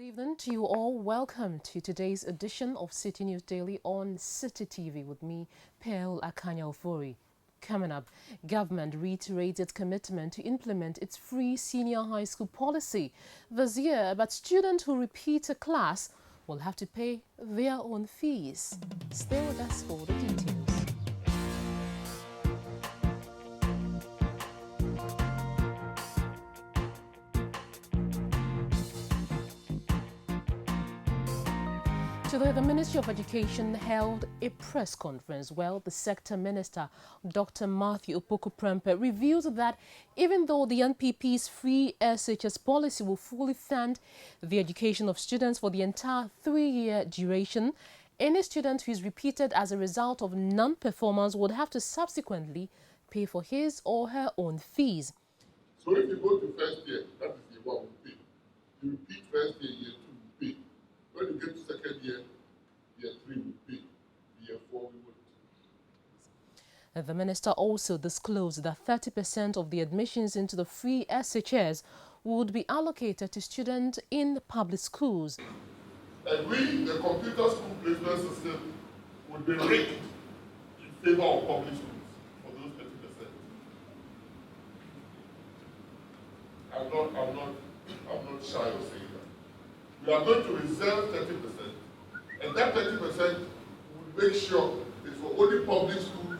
Good evening to you all. Welcome to today's edition of Citi News Daily on Citi TV with me, Akanya Ofori. Coming up, government reiterates its commitment to implement its free senior high school policy this year, but students who repeat a class will have to pay their own fees. Stay with us for the details. Today, the Ministry of Education held a press conference where the sector minister, Dr. Matthew Opoku-Prempeh, revealed that even though the NPP's free SHS policy will fully fund the education of students for the entire 3-year duration, any student who is repeated as a result of non-performance would have to subsequently pay for his or her own fees. So if you go to first year, that is year 1 will pay. You repeat first year, year 2 will pay. When you get to second year, year 3 will pay. Year 4 we won't. The minister also disclosed that 30% of the admissions into the free SHS would be allocated to students in public schools. And we, the computer school placement system, would be rigged in favor of public schools for those 30%. I'm not shy of saying that. We are going to reserve 30%, and that 30% would make sure it's for only public school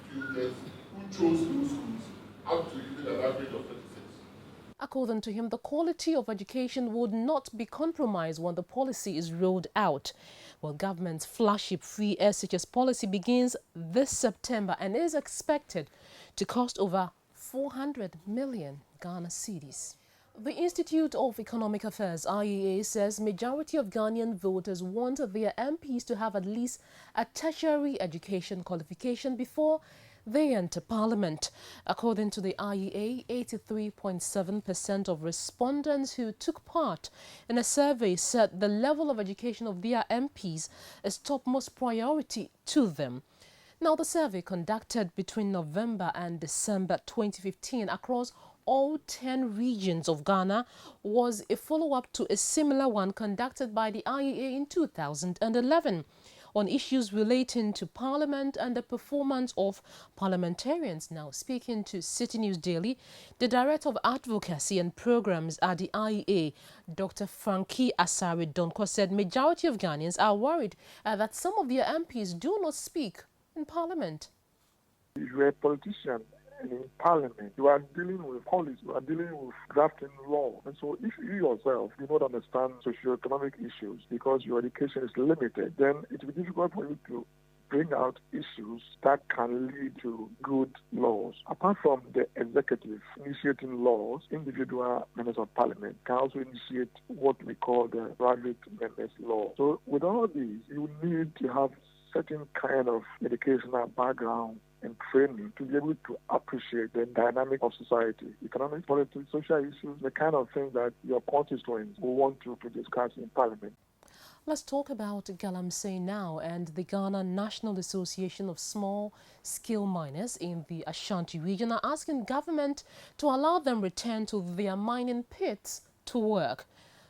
students who chose those schools up to even an average of 36. According to him, the quality of education would not be compromised when the policy is rolled out. Well, government's flagship free SHS policy begins this September and is expected to cost over 400 million Ghana cedis. The Institute of Economic Affairs, IEA, says majority of Ghanaian voters want their MPs to have at least a tertiary education qualification before they enter Parliament. According to the IEA, 83.7% of respondents who took part in a survey said the level of education of their MPs is topmost priority to them. Now, the survey conducted between November and December 2015 across all 10 regions of Ghana was a follow-up to a similar one conducted by the IEA in 2011 on issues relating to Parliament and the performance of parliamentarians. Now, speaking to Citi News Daily, the Director of Advocacy and Programs at the IEA, Dr. Frankie Asari Donko, said majority of Ghanaians are worried that some of their MPs do not speak in Parliament. You're a politician, and in Parliament, you are dealing with policy, you are dealing with drafting law. And so if you yourself do not understand socio-economic issues because your education is limited, then it will be difficult for you to bring out issues that can lead to good laws. Apart from the executive initiating laws, individual members of Parliament can also initiate what we call the private members' law. So with all these, you need to have certain kind of educational background and training to be able to appreciate the dynamic of society, economic, politics, social issues, the kind of things that your constituents will want to discuss in Parliament. Let's talk about Galamsey now, and the Ghana National Association of Small Scale Miners in the Ashanti Region are asking government to allow them return to their mining pits to work.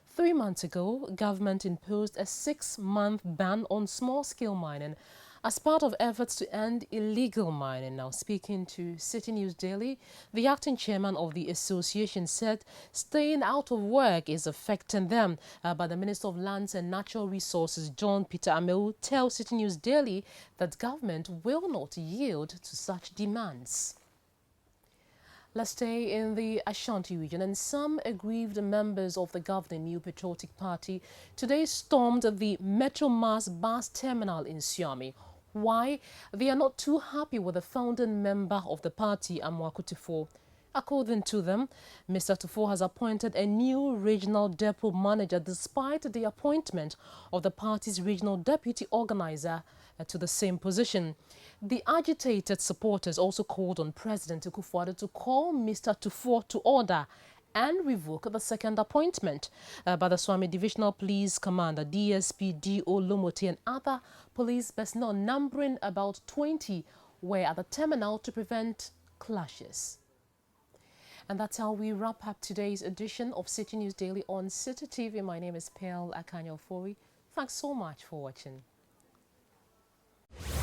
3 months ago, government imposed a 6-month ban on small-scale mining as part of efforts to end illegal mining. Now, speaking to Citi News Daily, the acting chairman of the association said staying out of work is affecting them. But the Minister of Lands and Natural Resources, John Peter Amewu, tells Citi News Daily that government will not yield to such demands. Let's stay in the Ashanti region, and some aggrieved members of the governing New Patriotic Party today stormed the Metro Mass bus terminal in Siami. Why? They are not too happy with the founding member of the party, Amewu Tufo. According to them, Mr. Tufo has appointed a new regional depot manager despite the appointment of the party's regional deputy organizer to the same position. The agitated supporters also called on President Akufo-Addo to call Mr. Tufo to order and revoke the second appointment. By the Swami Divisional Police Commander, DSP D.O. Lomote, and other police personnel numbering about 20 were at the terminal to prevent clashes. And that's how we wrap up today's edition of Citi News Daily on Citi TV. My name is Akanya, Ofori. Thanks so much for watching.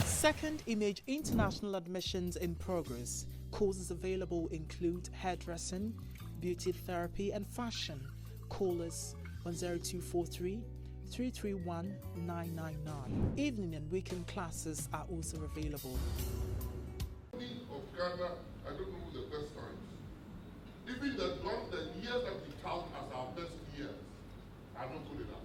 Second Image International admissions in progress. Courses available include hairdressing, beauty therapy and fashion. Call us on 0243 331 999. Evening and weekend classes are also available. Of Ghana, I don't know the best times. Even the years that we count as our best years are not good enough.